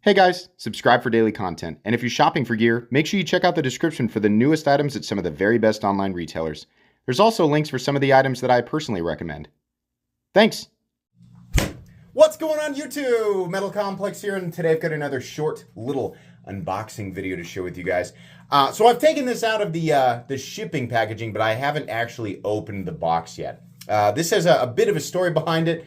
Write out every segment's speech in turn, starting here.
Hey guys, subscribe for daily content. And if you're shopping for gear, make sure you check out the description for the newest items at some of the very best online retailers. There's also links for some of the items that I personally recommend. Thanks! What's going on YouTube? Metal Complex here, and today I've got another short little unboxing video to share with you guys. So I've taken this out of the shipping packaging, but I haven't actually opened the box yet. This has a bit of a story behind it,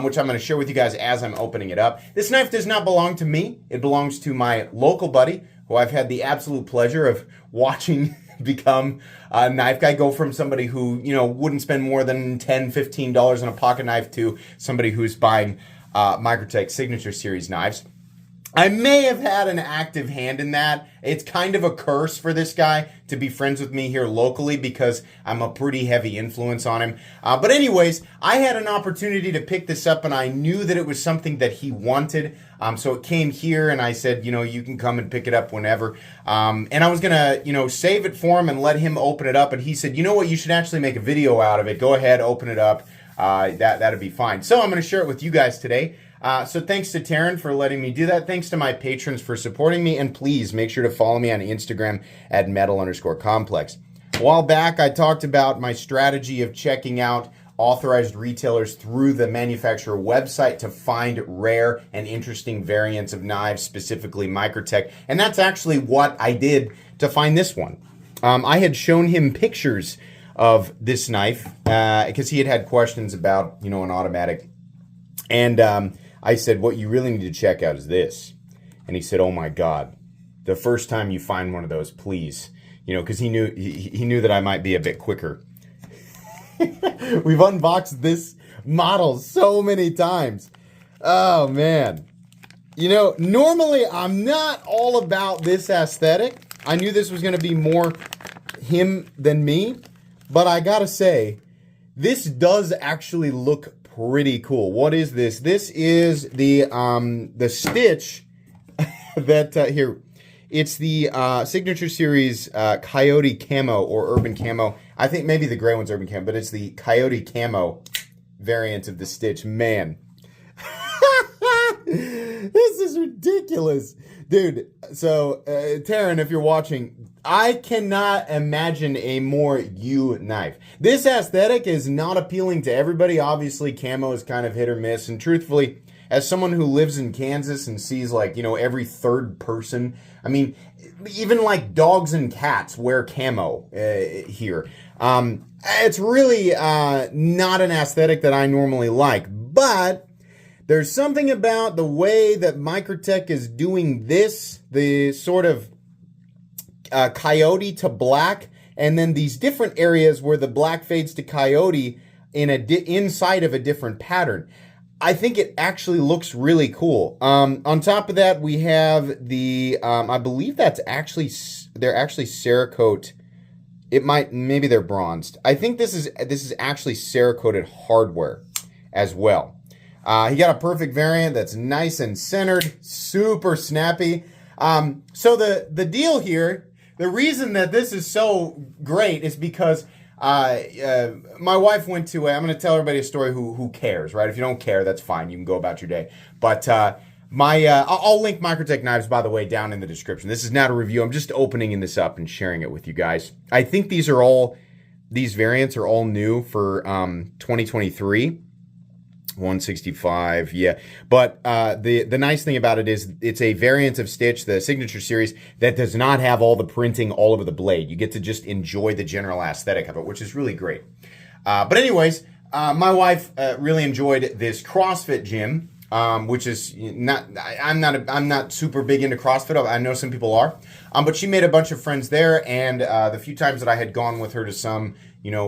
which I'm going to share with you guys as I'm opening it up. This knife does not belong to me. It belongs to my local buddy, who I've had the absolute pleasure of watching become a knife guy, go from somebody who, wouldn't spend more than $10, $15 on a pocket knife to somebody who's buying Microtech Signature Series knives. I may have had an active hand in that. It's kind of a curse for this guy to be friends with me here locally because I'm a pretty heavy influence on him. But anyways, I had an opportunity to pick this up and I knew that it was something that he wanted. So it came here and I said, you can come and pick it up whenever. And I was going to, save it for him and let him open it up. And he said, you know what, you should actually make a video out of it. Go ahead, open it up. That'd be fine. So I'm going to share it with you guys today. So thanks to Taryn for letting me do that. Thanks to my patrons for supporting me. And please make sure to follow me on Instagram at metal_complex. A while back, I talked about my strategy of checking out authorized retailers through the manufacturer website to find rare and interesting variants of knives, specifically Microtech. And that's actually what I did to find this one. I had shown him pictures of this knife because he had questions about, an automatic. And I said, what you really need to check out is this. And he said, oh my God, the first time you find one of those, please. Because he knew that I might be a bit quicker. We've unboxed this model so many times. Oh, man. Normally I'm not all about this aesthetic. I knew this was going to be more him than me. But I got to say, this does actually look pretty cool. What is this? This is the stitch that here. It's the Signature Series Coyote Camo or Urban Camo. I think maybe the gray one's Urban Camo, but it's the Coyote Camo variant of the stitch. Man, this is ridiculous, dude. So Taryn, if you're watching, I cannot imagine a more you knife. This aesthetic is not appealing to everybody. Obviously, camo is kind of hit or miss. And truthfully, as someone who lives in Kansas and sees every third person, I mean, even dogs and cats wear camo here. It's really not an aesthetic that I normally like. But there's something about the way that Microtech is doing this, the sort of coyote to black, and then these different areas where the black fades to coyote in inside of a different pattern. I think it actually looks really cool. On top of that, we have the I believe they're actually Cerakote. Maybe they're bronzed. I think this is actually Cerakoted hardware as well. He got a perfect variant that's nice and centered, super snappy. So the deal here, the reason that this is so great is because my wife went to I'm going to tell everybody a story who cares, right? If you don't care, that's fine. You can go about your day. But I'll link Microtech knives, by the way, down in the description. This is not a review. I'm just opening this up and sharing it with you guys. I think these variants are all new for 2023. 165, yeah. But the nice thing about it is it's a variant of stitch, the Signature Series, that does not have all the printing all over the blade. You get to just enjoy the general aesthetic of it, which is really great. But anyways, my wife really enjoyed this CrossFit gym, which is I'm not super big into CrossFit. I know some people are, but she made a bunch of friends there, and the few times that I had gone with her to some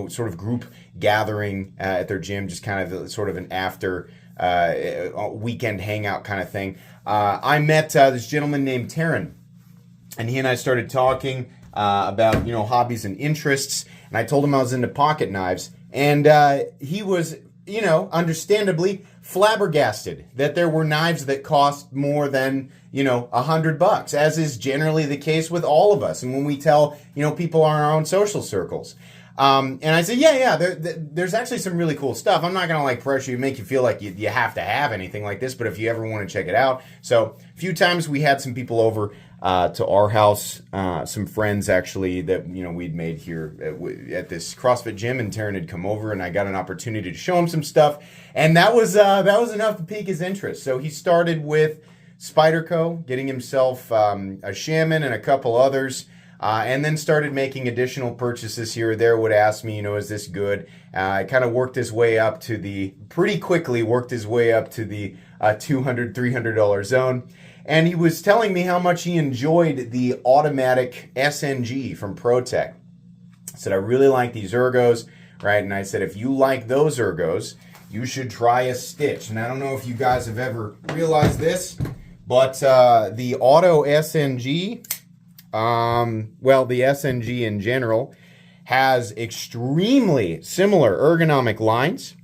sort of group gathering at their gym, just kind of sort of an after weekend hangout kind of thing. I met this gentleman named Taryn, and he and I started talking about hobbies and interests, and I told him I was into pocket knives, and he was understandably flabbergasted that there were knives that cost more than $100, as is generally the case with all of us, and when we tell people in our own social circles. And I said, yeah, there's actually some really cool stuff. I'm not going to like pressure you, make you feel like you have to have anything like this, but if you ever want to check it out. So a few times we had some people over to our house, some friends actually that, we'd made here at this CrossFit gym, and Taryn had come over and I got an opportunity to show him some stuff. And that was enough to pique his interest. So he started with Spyderco, getting himself a Shaman and a couple others. And then started making additional purchases here or there, would ask me, is this good? Kind of worked his way up to the $200, $300 zone. And he was telling me how much he enjoyed the automatic SNG from Microtech. I said, I really like these ergos, right? And I said, if you like those ergos, you should try a Stitch. And I don't know if you guys have ever realized this, but the Auto SNG... the SNG in general has extremely similar ergonomic lines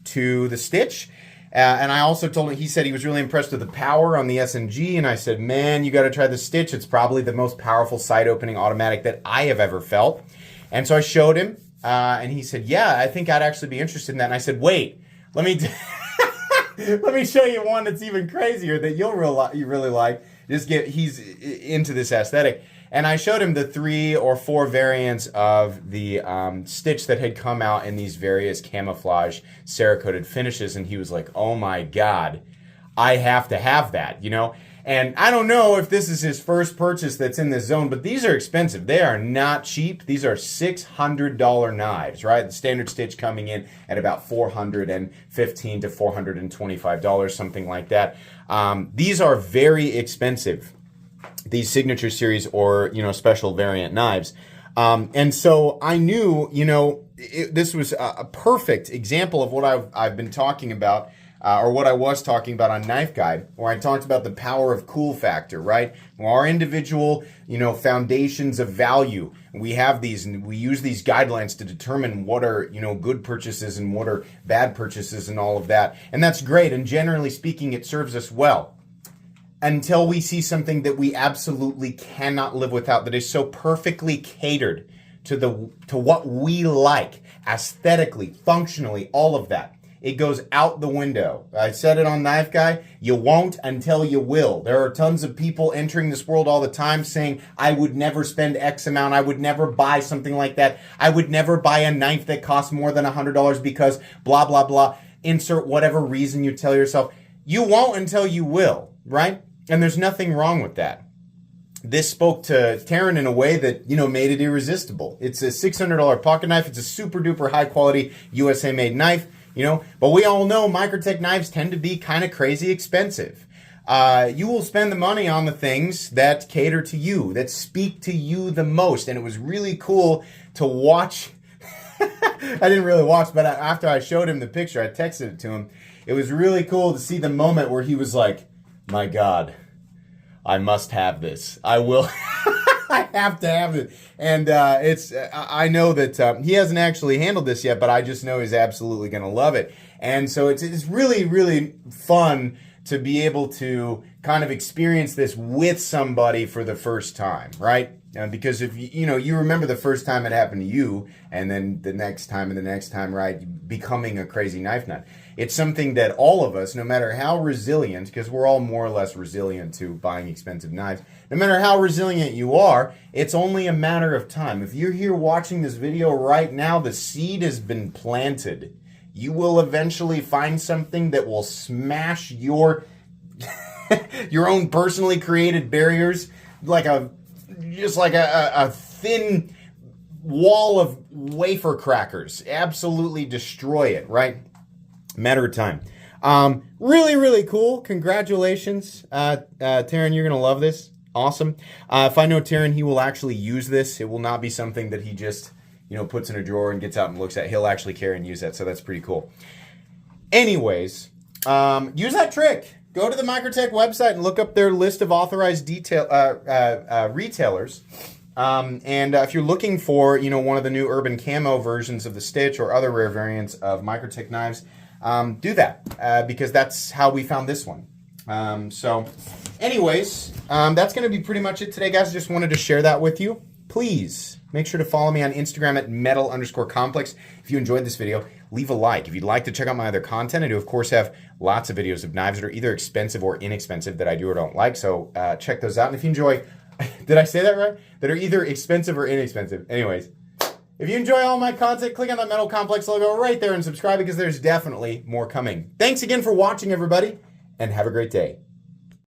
to the Stitch. And I also told him, he said he was really impressed with the power on the SNG. And I said, man, you got to try the Stitch. It's probably the most powerful side opening automatic that I have ever felt. And so I showed him, and he said, yeah, I think I'd actually be interested in that. And I said, wait, let me show you one that's even crazier that you really like. He's into this aesthetic. And I showed him the 3 or 4 variants of the Stitch that had come out in these various camouflage Cerakoted finishes. And he was like, oh my God, I have to have that, And I don't know if this is his first purchase that's in this zone, but these are expensive. They are not cheap. These are $600 knives, right? The standard Stitch coming in at about $415 to $425, something like that. These are very expensive, these signature series or, special variant knives. And so I knew, this was a perfect example of what I've been talking about, or what I was talking about on Knife Guide, where I talked about the power of cool factor, right? Our individual, foundations of value. We have these, and we use these guidelines to determine what are, good purchases and what are bad purchases and all of that. And that's great. And generally speaking, it serves us well. Until we see something that we absolutely cannot live without, that is so perfectly catered to what we like, aesthetically, functionally, all of that. It goes out the window. I said it on Knife Guy, you won't until you will. There are tons of people entering this world all the time saying, I would never spend X amount, I would never buy something like that, I would never buy a knife that costs more than $100 because blah, blah, blah. Insert whatever reason you tell yourself. You won't until you will, right? And there's nothing wrong with that. This spoke to Taryn in a way that, made it irresistible. It's a $600 pocket knife. It's a super duper high quality USA made knife, but we all know Microtech knives tend to be kind of crazy expensive. You will spend the money on the things that cater to you, that speak to you the most. And it was really cool to watch. I didn't really watch, but after I showed him the picture, I texted it to him. It was really cool to see the moment where he was like, my God, I must have this. I will. I have to have it. And I know that he hasn't actually handled this yet, but I just know he's absolutely going to love it. And so it's really, really fun to be able to kind of experience this with somebody for the first time, right? Because if you remember the first time it happened to you, and then the next time and the next time, right, becoming a crazy knife nut. It's something that all of us, no matter how resilient, because we're all more or less resilient to buying expensive knives, no matter how resilient you are, it's only a matter of time. If you're here watching this video right now, the seed has been planted. You will eventually find something that will smash your own personally created barriers like a thin wall of wafer crackers. Absolutely destroy it, right? Matter of time. Really, really cool. Congratulations. Taryn, you're going to love this. Awesome. If I know Taryn, he will actually use this. It will not be something that he just, puts in a drawer and gets out and looks at. He'll actually carry and use that, so that's pretty cool. Anyways, use that trick. Go to the Microtech website and look up their list of authorized retailers. And if you're looking for, one of the new urban camo versions of the Stitch or other rare variants of Microtech knives, do that because that's how we found this one. So anyways, that's going to be pretty much it today, guys. Just wanted to share that with you. please make sure to follow me on Instagram at metal_complex. If you enjoyed this video, leave a like. If you'd like to check out my other content, I do, of course, have lots of videos of knives that are either expensive or inexpensive that I do or don't like. So check those out. And if you enjoy, did I say that right? That are either expensive or inexpensive. Anyways, if you enjoy all my content, click on that Metal Complex logo right there and subscribe because there's definitely more coming. Thanks again for watching, everybody, and have a great day.